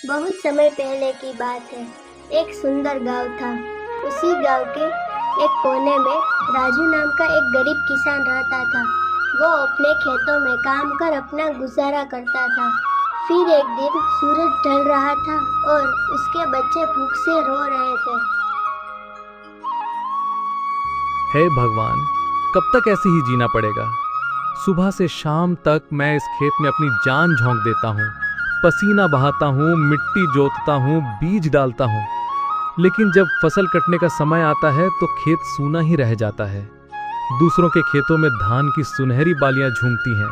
बहुत समय पहले की बात है। एक सुंदर गांव था। उसी गांव के एक कोने में राजू नाम का एक गरीब किसान रहता था। वो अपने खेतों में काम कर अपना गुजारा करता था। फिर एक दिन सूरज ढल रहा था और उसके बच्चे भूख से रो रहे थे। हे भगवान, कब तक ऐसे ही जीना पड़ेगा। सुबह से शाम तक मैं इस खेत में अपनी जान झोंक देता हूँ, पसीना बहाता हूँ, मिट्टी जोतता हूँ, बीज डालता हूँ, लेकिन जब फसल कटने का समय आता है तो खेत सूना ही रह जाता है। दूसरों के खेतों में धान की सुनहरी बालियां झूमती हैं,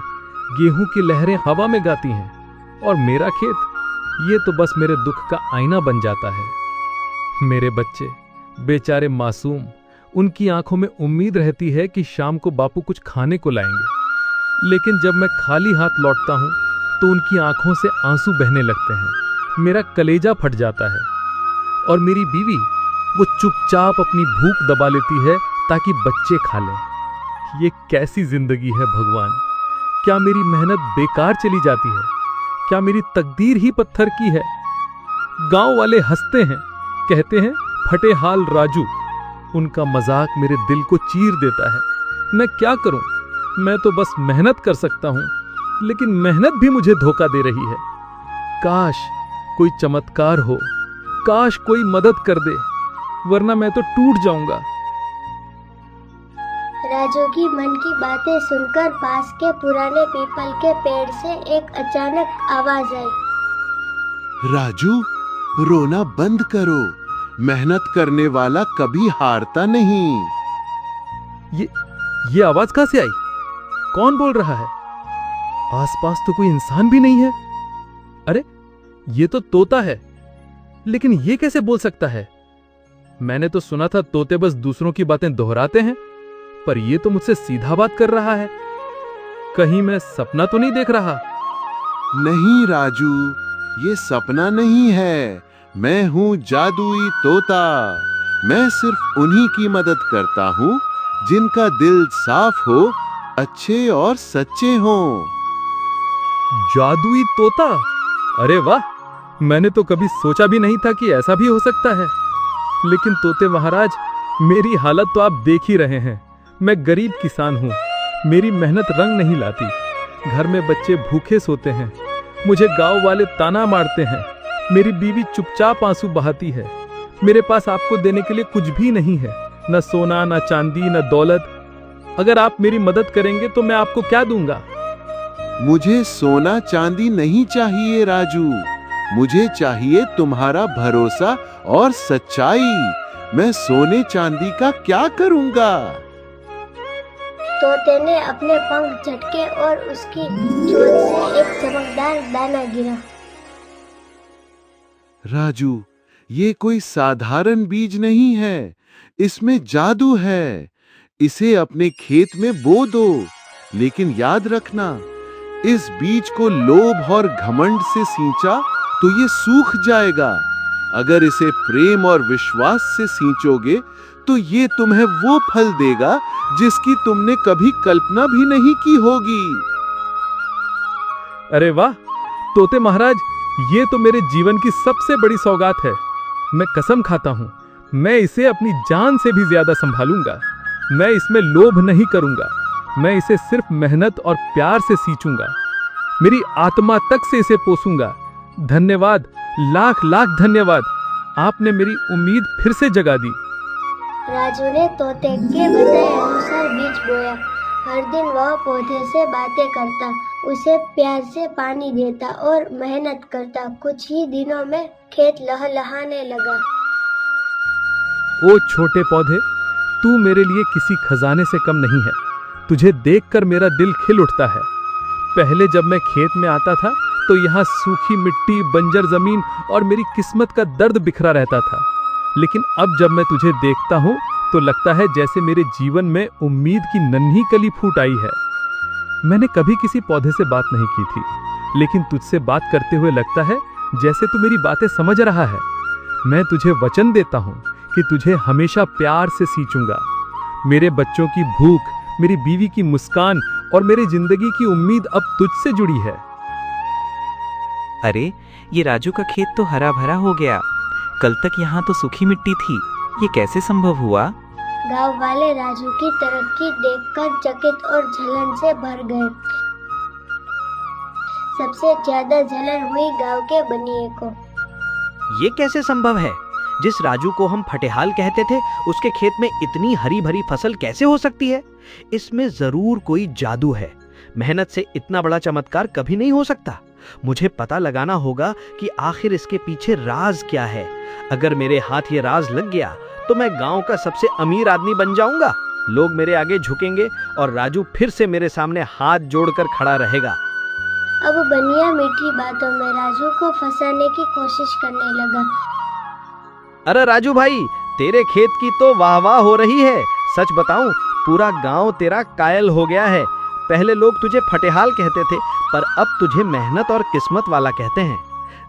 गेहूं की लहरें हवा में गाती हैं, और मेरा खेत ये तो बस मेरे दुख का आईना बन जाता है। मेरे बच्चे बेचारे मासूम, उनकी आंखों में उम्मीद रहती है कि शाम को बापू कुछ खाने को लाएंगे, लेकिन जब मैं खाली हाथ लौटता हूं तो उनकी आंखों से आंसू बहने लगते हैं। मेरा कलेजा फट जाता है। और मेरी बीवी, वो चुपचाप अपनी भूख दबा लेती है ताकि बच्चे खा लें। ये कैसी जिंदगी है भगवान? क्या मेरी मेहनत बेकार चली जाती है? क्या मेरी तकदीर ही पत्थर की है? गांव वाले हंसते हैं, कहते हैं फटे हाल राजू। उनका मजाक मेरे दिल को चीर देता है। मैं क्या करूं? मैं तो बस मेहनत कर सकता हूं, लेकिन मेहनत भी मुझे धोखा दे रही है। काश कोई चमत्कार हो, काश कोई मदद कर दे, वरना मैं तो टूट जाऊंगा। राजू की मन की बातें सुनकर पास के पुराने पीपल के पेड़ से एक अचानक आवाज आई। राजू, रोना बंद करो। मेहनत करने वाला कभी हारता नहीं। ये आवाज कहां से आई? कौन बोल रहा है? आसपास तो कोई इंसान भी नहीं है। अरे, ये तो तोता है, लेकिन ये कैसे बोल सकता है? मैंने तो सुना था तोते बस दूसरों की बातें दोहराते हैं, पर ये तो मुझसे सीधा बात कर रहा है। कहीं मैं सपना तो नहीं देख रहा? नहीं राजू, ये सपना नहीं है। मैं हूँ जादुई तोता। मैं सिर्फ उन्हीं की मदद करता हूँ जिनका दिल साफ हो, अच्छे और सच्चे हों। जादुई तोता? अरे वाह, मैंने तो कभी सोचा भी नहीं था कि ऐसा भी हो सकता है। लेकिन तोते महाराज, मेरी हालत तो आप देख ही रहे हैं। मैं गरीब किसान हूँ, मेरी मेहनत रंग नहीं लाती। घर में बच्चे भूखे सोते हैं, मुझे गांव वाले ताना मारते हैं, मेरी बीवी चुपचाप आंसू बहाती है। मेरे पास आपको देने के लिए कुछ भी नहीं है, न सोना, न चांदी, न दौलत। अगर आप मेरी मदद करेंगे तो मैं आपको क्या दूंगा? मुझे सोना चांदी नहीं चाहिए राजू। मुझे चाहिए तुम्हारा भरोसा और सच्चाई। मैं सोने चांदी का क्या करूंगा? तोते ने अपने पंख झटके और उसकी चोंच से एक चमकदार दाना गिरा। राजू, ये कोई साधारण बीज नहीं है, इसमें जादू है। इसे अपने खेत में बो दो, लेकिन याद रखना, इस बीज को लोभ और घमंड से सींचा तो ये सूख जाएगा। अगर इसे प्रेम और विश्वास से सींचोगे तो ये तुम्हें वो फल देगा जिसकी तुमने कभी कल्पना भी नहीं की होगी। अरे वाह तोते महाराज, ये तो मेरे जीवन की सबसे बड़ी सौगात है। मैं कसम खाता हूं, मैं इसे अपनी जान से भी ज्यादा संभालूंगा। मैं इसमें लोभ नहीं करूंगा, मैं इसे सिर्फ मेहनत और प्यार से सींचूंगा। मेरी आत्मा तक से इसे पोसूंगा। धन्यवाद, लाख लाख धन्यवाद। आपने मेरी उम्मीद फिर से जगा दी। राजू ने तोते के बताए अनुसार बीज बोया। हर दिन वह पौधे से बातें करता, उसे प्यार से पानी देता और मेहनत करता। कुछ ही दिनों में खेत लहलहाने लगा। ओ छोटे पौधे, तू मेरे लिए किसी खजाने से कम नहीं है। तुझे देखकर मेरा दिल खिल उठता है। पहले जब मैं खेत में आता था तो यहाँ सूखी मिट्टी, बंजर जमीन और मेरी किस्मत का दर्द बिखरा रहता था। लेकिन अब जब मैं तुझे देखता हूँ तो लगता है जैसे मेरे जीवन में उम्मीद की नन्ही कली फूट आई है। मैंने कभी किसी पौधे से बात नहीं की थी, लेकिन तुझसे बात करते हुए लगता है जैसे तू मेरी बातें समझ रहा है। मैं तुझे वचन देता हूँ कि तुझे हमेशा प्यार से सींचूंगा। मेरे बच्चों की भूख, मेरी बीवी की मुस्कान और मेरी जिंदगी की उम्मीद अब तुझसे जुड़ी है। अरे, ये राजू का खेत तो हरा भरा हो गया। कल तक यहाँ तो सूखी मिट्टी थी, ये कैसे संभव हुआ? गांव वाले राजू की तरक्की देखकर चकित और जलन से भर गए। सबसे ज्यादा जलन हुई गांव के बनिए को। ये कैसे संभव है? जिस राजू को हम फटेहाल कहते थे, उसके खेत में इतनी हरी भरी फसल कैसे हो सकती है? इसमें जरूर कोई जादू है। मेहनत से इतना बड़ा चमत्कार कभी नहीं हो सकता। मुझे पता लगाना होगा कि आखिर इसके पीछे राज क्या है। अगर मेरे हाथ ये राज लग गया तो मैं गांव का सबसे अमीर आदमी बन जाऊंगा। लोग मेरे आगे झुकेंगे और राजू फिर से मेरे सामने हाथ जोड़कर खड़ा रहेगा। अब बनिया मीठी बातों में राजू को फंसाने की कोशिश करने लगा। अरे राजू भाई, तेरे खेत की तो वाह वाह हो रही है। सच बताऊं, पूरा गांव तेरा कायल हो गया है। पहले लोग तुझे फटेहाल कहते थे, पर अब तुझे मेहनत और किस्मत वाला कहते हैं।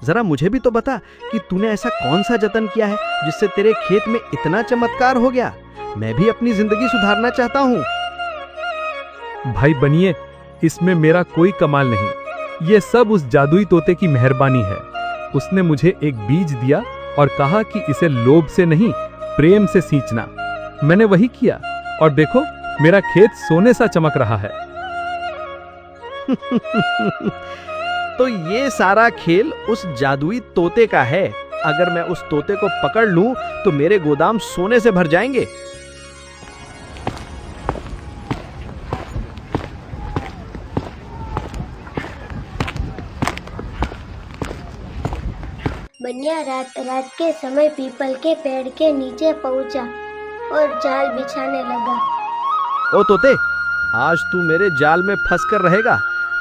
जरा मुझे भी तो बता कि तूने ऐसा कौन सा जतन किया है जिससे तेरे खेत में इतना चमत्कार हो गया। मैं भी अपनी जिंदगी सुधारना चाहता हूँ। भाई बनिए, इसमें मेरा कोई कमाल नहीं। ये सब उस जादुई तोते की मेहरबानी है। उसने मुझे एक बीज दिया और कहा कि इसे लोभ से नहीं, प्रेम से सींचना। मैंने वही किया और देखो, मेरा खेत सोने सा चमक रहा है। तो ये सारा खेल उस जादुई तोते का है। अगर मैं उस तोते को पकड़ लूं तो मेरे गोदाम सोने से भर जाएंगे। बनिया रात के समय पीपल के पेड़ के नीचे पहुंचा और जाल बिछाने लगा। ओ तोते, आज तू मेरे जाल में फंस कर रहेगा।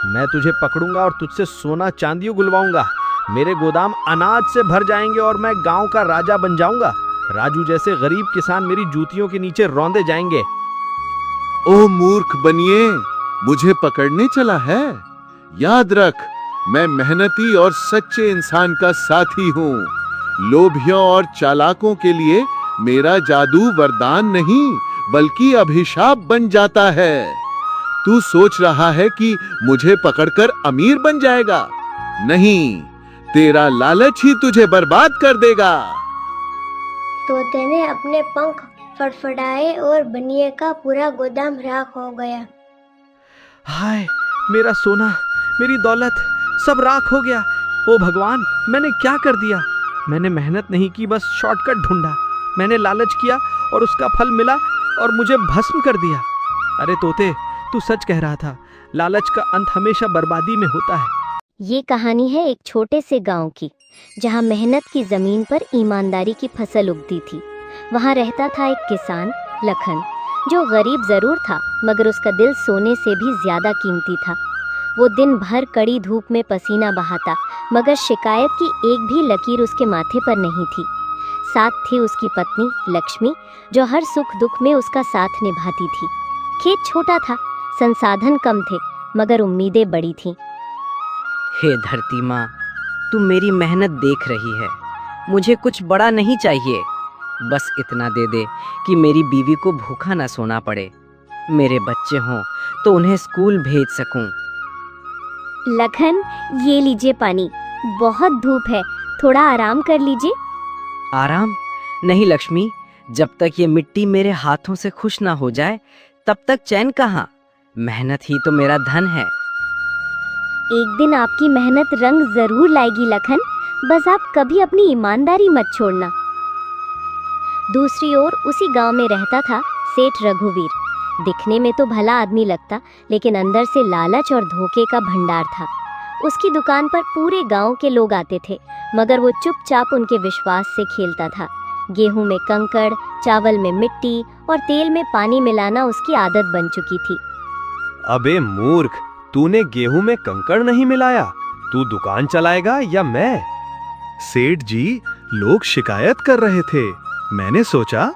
मैं तुझे पकड़ूंगा और तुझसे सोना चांदी गुलवाऊंगा। मेरे गोदाम अनाज से भर जाएंगे और मैं गांव का राजा बन जाऊंगा। राजू जैसे गरीब किसान मेरी जूतियों के नीचे रौंदे जाएंगे। ओ मूर्ख बनिए, मुझे पकड़ने चला है? याद रख, मैं मेहनती और सच्चे इंसान का साथी हूँ। लोभियों और चालाकों के लिए मेरा जादू वरदान नहीं, बल्कि अभिशाप बन जाता है। तू सोच रहा है कि मुझे पकड़कर अमीर बन जाएगा? नहीं, तेरा लालच ही तुझे बर्बाद कर देगा। तोते ने अपने पंख फड़फड़ाए और बनिए का पूरा गोदाम राख हो गया। हाय, मेरा सोना, मेरी दौलत सब राख हो गया। ओ भगवान, मैंने क्या कर दिया? मैंने मेहनत नहीं की, बस शॉर्टकट ढूंढा। मैंने लालच किया और उसका फल मिला और मुझे भस्म कर दिया। अरे तोते, तू सच कह रहा था। लालच का अंत हमेशा बर्बादी में होता है। ये कहानी है एक छोटे से गांव की, जहां मेहनत की जमीन पर ईमानदारी की फसल उगती थी। वहां रहता था एक किसान लखन, जो गरीब जरूर था, मगर उसका दिल सोने से भी ज्यादा कीमती था। वो दिन भर कड़ी धूप में पसीना बहाता, मगर शिकायत की एक भी लकीर उसके माथे पर नहीं थी। साथ थी उसकी पत्नी लक्ष्मी, जो हर सुख दुख में उसका साथ निभाती थी। खेत छोटा था, संसाधन कम थे, मगर उम्मीदें बड़ी थीं। हे धरती माँ, तुम मेरी मेहनत देख रही है। मुझे कुछ बड़ा नहीं चाहिए, बस इतना दे दे कि मेरी बीवी को भूखा ना सोना पड़े। मेरे बच्चे हों तो उन्हें स्कूल भेज सकूं। लखन, ये लीजिए पानी, बहुत धूप है, थोड़ा आराम कर लीजिए। आराम? नहीं लक्ष्मी, जब तक ये मिट्टी मेरे हाथों से खुश ना हो जाए तब तक चैन कहाँ। मेहनत ही तो मेरा धन है। एक दिन आपकी मेहनत रंग जरूर लाएगी लखन, बस आप कभी अपनी ईमानदारी मत छोड़ना। दूसरी ओर उसी गांव में रहता था सेठ रघुवीर। दिखने में तो भला आदमी लगता, लेकिन अंदर से लालच और धोखे का भंडार था। उसकी दुकान पर पूरे गांव के लोग आते थे, मगर वो चुपचाप उनके विश्वास से खेलता था। गेहूं में कंकड़, चावल में मिट्टी और तेल में पानी मिलाना उसकी आदत बन चुकी थी। अबे मूर्ख, तूने गेहूं में कंकड़ नहीं मिलाया। तू दुकान चलाएगा या मैं? सेठ जी, लोग शिकायत कर रहे थे, मैंने सोचा।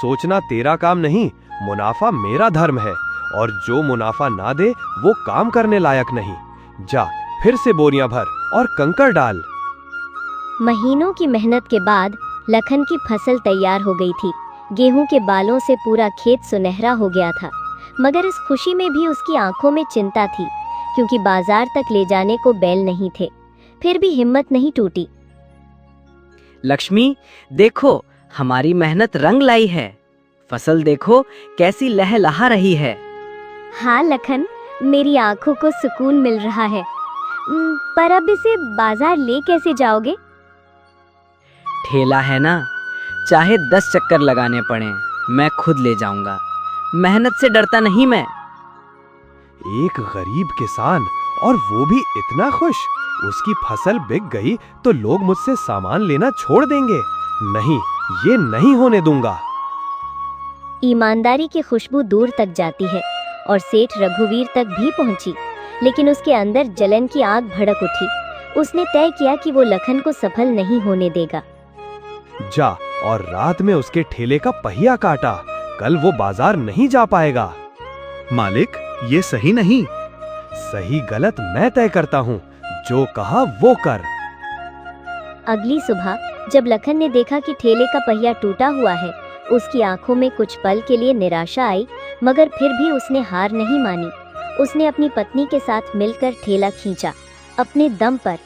सोचना तेरा काम नहीं, मुनाफा मेरा धर्म है, और जो मुनाफा ना दे वो काम करने लायक नहीं। जा, फिर से बोरियां भर और कंकड़ डाल। महीनों की मेहनत के बाद लखन की फसल तैयार हो गई थी। गेहूं के बालों से पूरा खेत सुनहरा हो गया था, मगर इस खुशी में भी उसकी आंखों में चिंता थी। क्योंकि बाजार तक ले जाने को बैल नहीं थे। फिर भी हिम्मत नहीं टूटी। लक्ष्मी, देखो हमारी मेहनत रंग लाई है। फसल देखो कैसी लहलहा रही है। हाँ लखन, मेरी आंखों को सुकून मिल रहा है। पर अब इसे बाजार ले कैसे जाओगे? ठेला है ना, चाहे 10 चक्कर लगाने पड़े मैं खुद ले जाऊंगा। मेहनत से डरता नहीं मैं। एक गरीब किसान, और वो भी इतना खुश। उसकी फसल बिक गई तो लोग मुझसे सामान लेना छोड़ देंगे। नहीं, ये नहीं होने दूंगा। ईमानदारी की खुशबू दूर तक जाती है और सेठ रघुवीर तक भी पहुंची, लेकिन उसके अंदर जलन की आग भड़क उठी। उसने तय किया कि वो लखन को सफल नहीं होने देगा। जा और रात में उसके ठेले का पहिया काटा। कल वो बाजार नहीं जा पाएगा। मालिक, ये सही नहीं। सही गलत मैं तय करता हूँ, जो कहा वो कर। अगली सुबह जब लखन ने देखा कि ठेले का पहिया टूटा हुआ है, उसकी आंखों में कुछ पल के लिए निराशा आई, मगर फिर भी उसने हार नहीं मानी। उसने अपनी पत्नी के साथ मिलकर ठेला खींचा, अपने दम पर।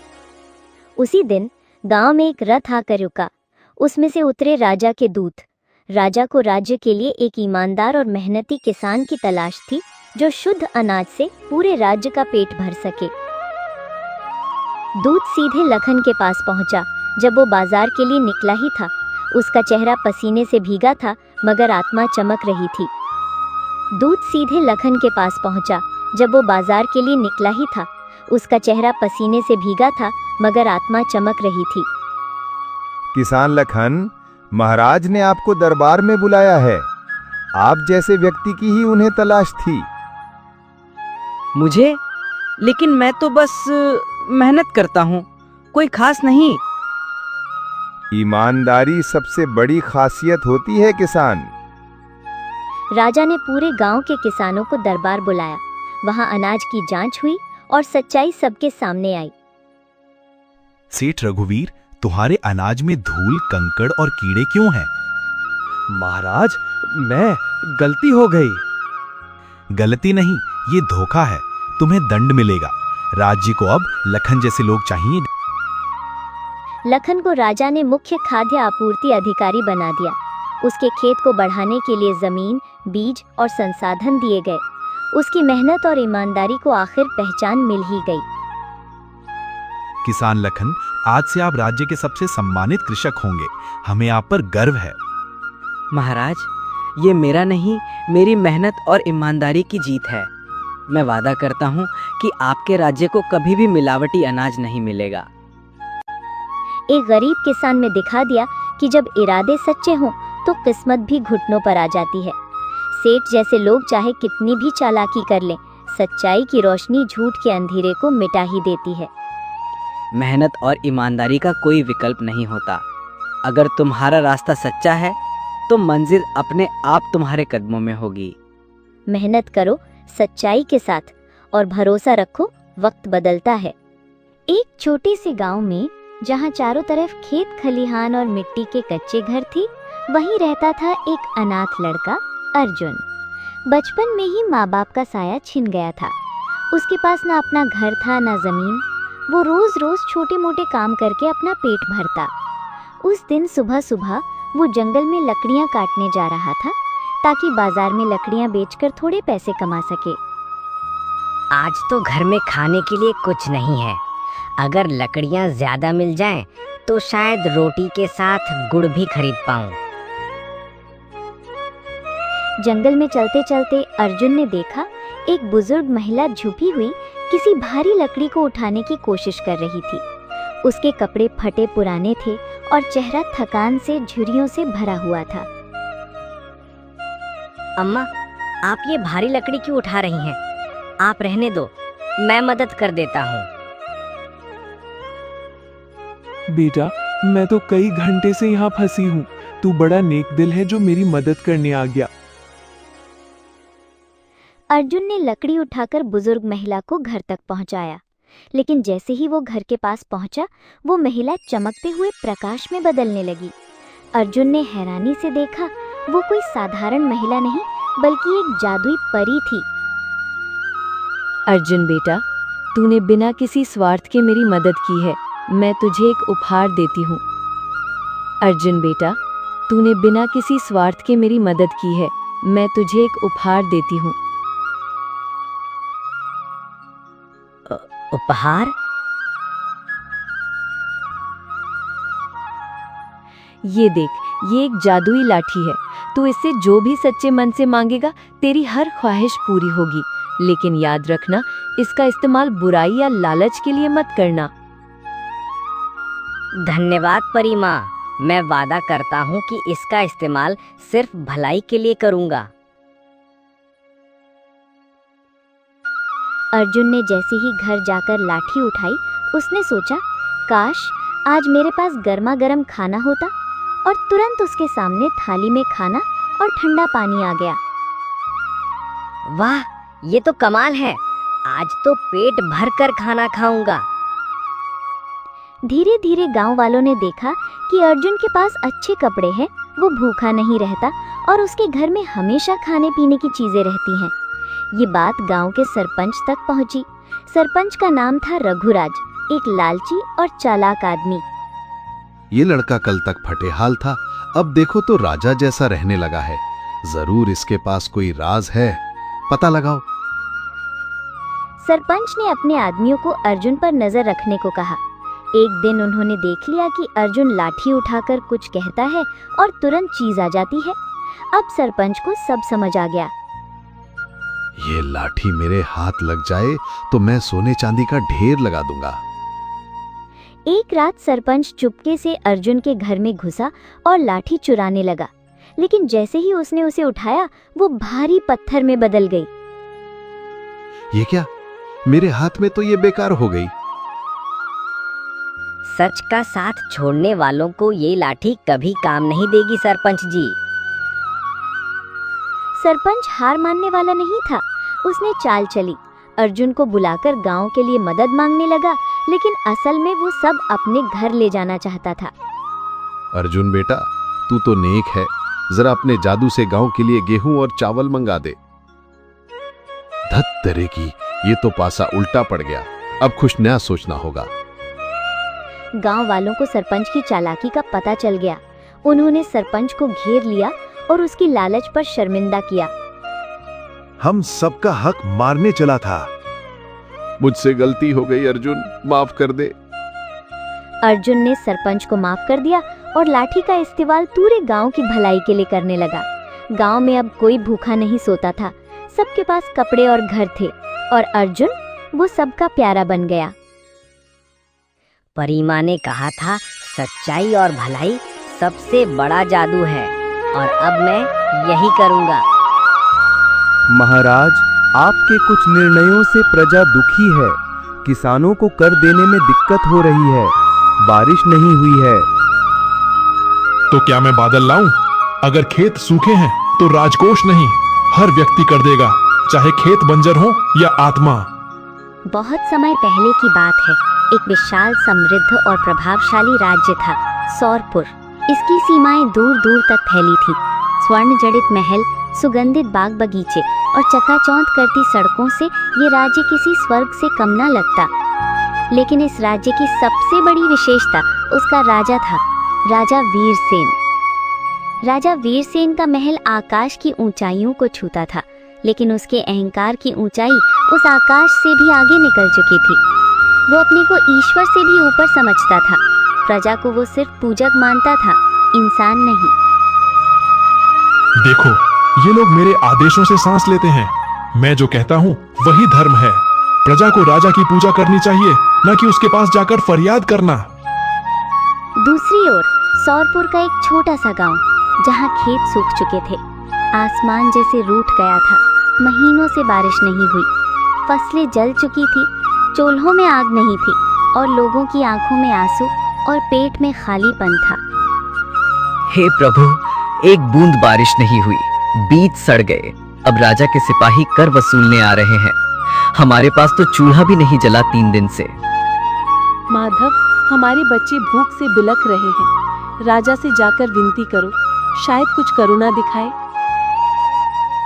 उसी दिन गांव में एक रथ आकर रुका। उसमें से उतरे राजा के दूत। राजा को राज्य के लिए एक ईमानदार और मेहनती किसान की तलाश थी, जो शुद्ध अनाज से पूरे राज्य का पेट भर सके। दूत सीधे लखन के पास पहुंचा। जब वो बाजार के लिए निकला ही था, उसका चेहरा पसीने से भीगा था, मगर आत्मा चमक रही थी। दूत सीधे लखन के पास पहुंचा। जब वो बाजार के लिए निकला ही था, उसका चेहरा पसीने से भीगा था, मगर आत्मा चमक रही थी। किसान लखन, महाराज ने आपको दरबार में बुलाया है। आप जैसे व्यक्ति की ही उन्हें तलाश थी। मुझे? लेकिन मैं तो बस मेहनत करता हूँ, कोई खास नहीं। ईमानदारी सबसे बड़ी खासियत होती है किसान। राजा ने पूरे गांव के किसानों को दरबार बुलाया। वहां अनाज की जांच हुई और सच्चाई सबके सामने आई। सेठ रघुवीर, तुम्हारे अनाज में धूल, कंकड़ और कीड़े क्यों हैं? महाराज, मैं गलती हो गई। गलती नहीं, ये धोखा है। तुम्हें दंड मिलेगा। राज्य को अब लखन जैसे लोग चाहिए। लखन को राजा ने मुख्य खाद्य आपूर्ति अधिकारी बना दिया। उसके खेत को बढ़ाने के लिए जमीन, बीज और संसाधन दिए गए। उसकी मेहनत और ईमानदारी को आखिर पहचान मिल ही गई। किसान लखन, आज से आप राज्य के सबसे सम्मानित कृषक होंगे। हमें आप पर गर्व है। महाराज, ये मेरा नहीं, मेरी मेहनत और ईमानदारी की जीत है। मैं वादा करता हूँ कि आपके राज्य को कभी भी मिलावटी अनाज नहीं मिलेगा। एक गरीब किसान ने दिखा दिया कि जब इरादे सच्चे हों तो किस्मत भी घुटनों पर आ जाती है। सेठ जैसे लोग चाहे कितनी भी चालाकी कर लें, सच्चाई की रोशनी झूठ के अंधेरे को मिटा ही देती है। मेहनत और ईमानदारी का कोई विकल्प नहीं होता। अगर तुम्हारा रास्ता सच्चा है तो मंजिल अपने आप तुम्हारे कदमों में होगी। मेहनत करो सच्चाई के साथ और भरोसा रखो, वक्त बदलता है। एक छोटे से गांव में, जहां चारों तरफ खेत खलिहान और मिट्टी के कच्चे घर थे, वहीं रहता था एक अनाथ लड़का, अर्जुन। बचपन में ही माँ बाप का साया छिन गया था। उसके पास ना अपना घर था ना जमीन। वो रोज रोज छोटे मोटे काम करके अपना पेट भरता। उस दिन सुबह सुबह वो जंगल में लकड़ियां काटने जा रहा था, ताकि बाजार में लकड़ियां बेचकर थोड़े पैसे कमा सके। आज तो घर में खाने के लिए कुछ नहीं है। अगर लकड़ियां ज्यादा मिल जाएं, तो शायद रोटी के साथ गुड़ भी खरीद पाऊं। जंगल में चलते चलते अर्जुन ने देखा एक बुजुर्ग महिला झुकी हुई किसी भारी लकड़ी को उठाने की कोशिश कर रही थी। उसके कपड़े फटे पुराने थे और चेहरा थकान से झुर्रियों से भरा हुआ था। अम्मा, आप ये भारी लकड़ी क्यों उठा रही हैं? आप रहने दो, मैं मदद कर देता हूँ। बेटा, मैं तो कई घंटे से यहाँ फंसी हूँ। तू बड़ा नेक दिल है जो मेरी मदद करने आ गया। अर्जुन ने लकड़ी उठाकर बुजुर्ग महिला को घर तक पहुंचाया, लेकिन जैसे ही वो घर के पास पहुंचा, वो महिला चमकते हुए प्रकाश में बदलने लगी। अर्जुन ने हैरानी से देखा, वो कोई साधारण महिला नहीं, बल्कि एक जादुई परी थी। अर्जुन बेटा, तूने बिना किसी स्वार्थ के मेरी मदद की है, मैं तुझे एक उपहार देती हूँ। अर्जुन बेटा, तूने बिना किसी स्वार्थ के मेरी मदद की है, मैं तुझे एक उपहार देती हूँ। उपहार? ये देख, ये एक जादुई लाठी है। तू इससे जो भी सच्चे मन से मांगेगा तेरी हर ख्वाहिश पूरी होगी। लेकिन याद रखना, इसका इस्तेमाल बुराई या लालच के लिए मत करना। धन्यवाद परी माँ, मैं वादा करता हूँ कि इसका इस्तेमाल सिर्फ भलाई के लिए करूँगा। अर्जुन ने जैसे ही घर जाकर लाठी उठाई, उसने सोचा, काश आज मेरे पास गर्मा गर्म खाना होता। और तुरंत उसके सामने थाली में खाना और ठंडा पानी आ गया। वाह, ये तो कमाल है। आज तो पेट भर कर खाना खाऊंगा। धीरे धीरे गांव वालों ने देखा कि अर्जुन के पास अच्छे कपड़े हैं, वो भूखा नहीं रहता और उसके घर में हमेशा खाने पीने की चीजें रहती हैं। ये बात गांव के सरपंच तक पहुंची। सरपंच का नाम था रघुराज, एक लालची और चालाक आदमी। ये लड़का कल तक फटेहाल था, अब देखो तो राजा जैसा रहने लगा है। जरूर इसके पास कोई राज है, पता लगाओ। सरपंच ने अपने आदमियों को अर्जुन पर नजर रखने को कहा। एक दिन उन्होंने देख लिया कि अर्जुन लाठी उठाकर कुछ कहता है और तुरंत चीज आ जाती है। अब सरपंच को सब समझ आ गया। ये लाठी मेरे हाथ लग जाए तो मैं सोने चांदी का ढेर लगा दूंगा। एक रात सरपंच चुपके से अर्जुन के घर में घुसा और लाठी चुराने लगा। लेकिन जैसे ही उसने उसे उठाया, वो भारी पत्थर में बदल गई। ये क्या? मेरे हाथ में तो ये बेकार हो गई। सच का साथ छोड़ने वालों को ये लाठी कभी काम नहीं देगी सरपंच जी। सरपंच हार मानने वाला नहीं था। उसने चाल चली, अर्जुन को बुलाकर गांव के लिए मदद मांगने लगा, लेकिन असल में वो सब अपने घर ले जाना चाहता था। अर्जुन बेटा, तू तो नेक है, जरा अपने जादू से गांव के लिए गेहूं और चावल मंगा दे। धत तेरे की, ये तो पासा उल्टा पड़ गया। अब कुछ नया सोचना होगा। गांव वालों को सरपंच की चालाकी का पता चल गया। उन्होंने सरपंच को घेर लिया और उसकी लालच पर शर्मिंदा किया। हम सबका हक मारने चला था। मुझसे गलती हो गई अर्जुन, माफ कर दे। अर्जुन ने सरपंच को माफ कर दिया और लाठी का इस्तेमाल पूरे गांव की भलाई के लिए करने लगा। गांव में अब कोई भूखा नहीं सोता था, सबके पास कपड़े और घर थे और अर्जुन वो सबका प्यारा बन गया। परी माँ ने कहा था, सच्चाई और भलाई सबसे बड़ा जादू है, और अब मैं यही करूँगा। महाराज, आपके कुछ निर्णयों से प्रजा दुखी है। किसानों को कर देने में दिक्कत हो रही है, बारिश नहीं हुई है। तो क्या मैं बादल लाऊं? अगर खेत सूखे हैं तो राजकोष नहीं, हर व्यक्ति कर देगा, चाहे खेत बंजर हो या आत्मा। बहुत समय पहले की बात है। एक विशाल, समृद्ध और प्रभावशाली राज्य था, सौरपुर। इसकी सीमाएं दूर दूर तक फैली थी। स्वर्ण जड़ित महल, सुगंधित बाग बगीचे और चकाचौंध करती सड़कों से ये राज्य किसी स्वर्ग से कम न लगता। लेकिन इस राज्य की सबसे बड़ी विशेषता उसका राजा था, राजा वीरसेन। राजा वीरसेन का महल आकाश की ऊंचाइयों को छूता था, लेकिन उसके अहंकार की ऊंचाई उस आकाश से भी आगे निकल चुकी थी। वो अपने को ईश्वर से भी ऊपर समझता था। प्रजा को वो सिर्फ पूजक मानता था, इंसान नहीं। देखो, ये लोग मेरे आदेशों से सांस लेते हैं। मैं जो कहता हूँ वही धर्म है। प्रजा को राजा की पूजा करनी चाहिए, न कि उसके पास जाकर फरियाद करना। दूसरी ओर सौरपुर का एक छोटा सा गांव, जहाँ खेत सूख चुके थे, आसमान जैसे रूठ गया था। महीनों से बारिश नहीं हुई, फसलें जल चुकी थी, चूल्हों में आग नहीं थी और लोगों की आंखों में आंसू और पेट में खालीपन था। हे प्रभु, एक बूंद बारिश नहीं हुई, बीज सड़ गए। अब राजा के सिपाही कर वसूलने आ रहे हैं। हमारे पास तो चूल्हा भी नहीं जला 3 दिन से। माधव, हमारे बच्चे भूख से बिलख रहे हैं। राजा से जाकर विनती करो, शायद कुछ करुणा दिखाए।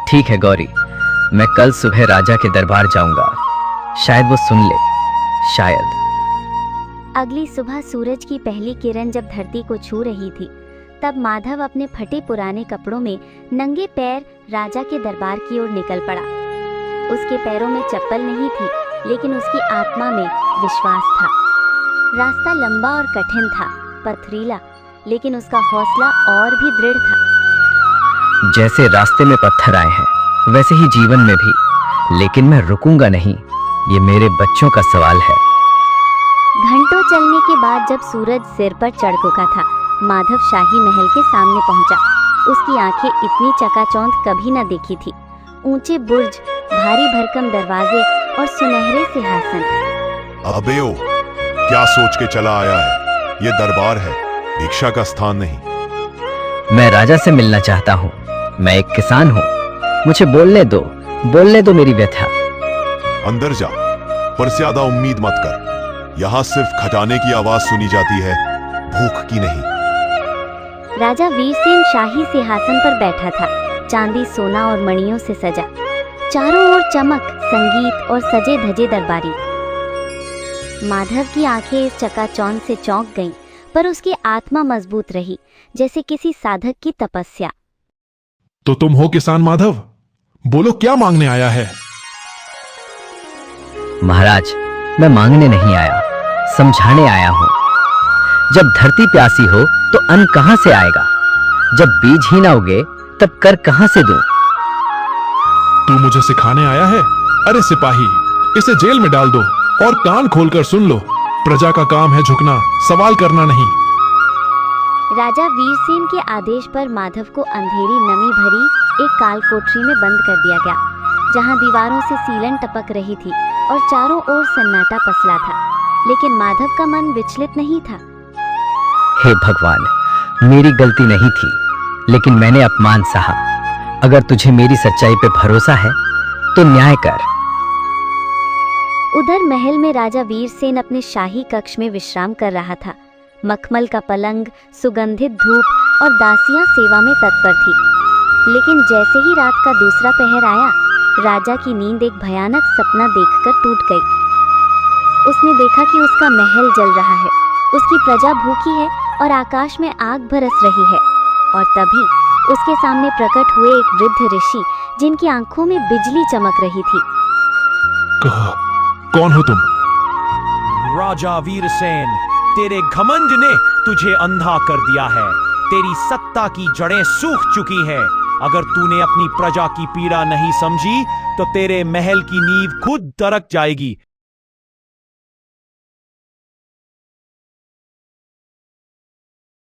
ठीक है गौरी, मैं कल सुबह राजा के दरबार जाऊंगा, शायद वो सुन ले। शायद। अगली सुबह सूरज की पहली किरण जब धरती को छू रही थी, तब माधव अपने फटे पुराने कपड़ों में नंगे पैर राजा के दरबार की ओर निकल पड़ा। उसके पैरों में चप्पल नहीं थी, लेकिन उसकी आत्मा में विश्वास था। रास्ता लंबा और कठिन था, पथरीला, लेकिन उसका हौसला और भी दृढ़ था। जैसे रास्ते में पत्थर आए हैं, वैसे ही जीवन में भी, लेकिन मैं रुकूंगा नहीं। ये मेरे बच्चों का सवाल है। घंटों चलने के बाद जब सूरज सिर पर चढ़ चुका था, माधव शाही महल के सामने पहुंचा। उसकी आंखें इतनी चकाचौंध कभी न देखी थी। ऊंचे बुर्ज, भारी भरकम दरवाजे और सुनहरे सिंहासन। अबे ओ, क्या सोच के चला आया है? ये दरबार है, भिक्षा का स्थान नहीं। मैं राजा से मिलना चाहता हूँ। मैं एक किसान हूँ, मुझे बोलने दो मेरी व्यथा। अंदर जा, पर ज्यादा उम्मीद मत कर। यहाँ सिर्फ खजाने की आवाज सुनी जाती है, भूख की नहीं। राजा वीरसेन शाही सिंहासन पर बैठा था, चांदी, सोना और मणियों से सजा। चारों ओर चमक, संगीत और सजे धजे दरबारी। माधव की आंखें इस चकाचौंध से चौंक गईं, पर उसकी आत्मा मजबूत रही, जैसे किसी साधक की तपस्या। तो तुम हो किसान माधव, बोलो क्या मांगने आया है? महाराज, मैं मांगने नहीं आया, समझाने आया हूँ। जब धरती प्यासी हो तो अन्न कहाँ से आएगा? जब बीज ही ना उगे तब कर कहाँ से दूं? तू मुझे सिखाने आया है? अरे सिपाही, इसे जेल में डाल दो और कान खोलकर सुन लो। प्रजा का काम है झुकना, सवाल करना नहीं। राजा वीरसेन के आदेश पर माधव को अंधेरी नमी भरी एक काल कोठरी में बंद कर दिया गया, जहां दीवारों से सीलन टपक रही थी और चारों ओर सन्नाटा पसला था। लेकिन माधव का मन विचलित नहीं था। हे भगवान, मेरी गलती नहीं थी, लेकिन मैंने अपमान सहा। अगर तुझे मेरी सच्चाई पे भरोसा है तो न्याय कर। उधर महल में राजा वीरसेन अपने शाही कक्ष में विश्राम कर रहा था। मखमल का पलंग, सुगंधित धूप और दासियां सेवा में तत्पर थी। लेकिन जैसे ही रात का दूसरा पहर आया, राजा की नींद एक भयानक सपना देखकर टूट गई। उसने देखा कि उसका महल जल रहा है, उसकी प्रजा भूखी है और आकाश में आग बरस रही है। और तभी उसके सामने प्रकट हुए एक वृद्ध ऋषि, जिनकी आंखों में बिजली चमक रही थी। कौन हो तुम? राजा वीरसेन, तेरे घमंड ने तुझे अंधा कर दिया है। तेरी सत्ता की जड़ें सूख चुकी हैं। अगर तूने अपनी प्रजा की पीड़ा नहीं समझी तो तेरे महल की नींव खुद दरक जाएगी।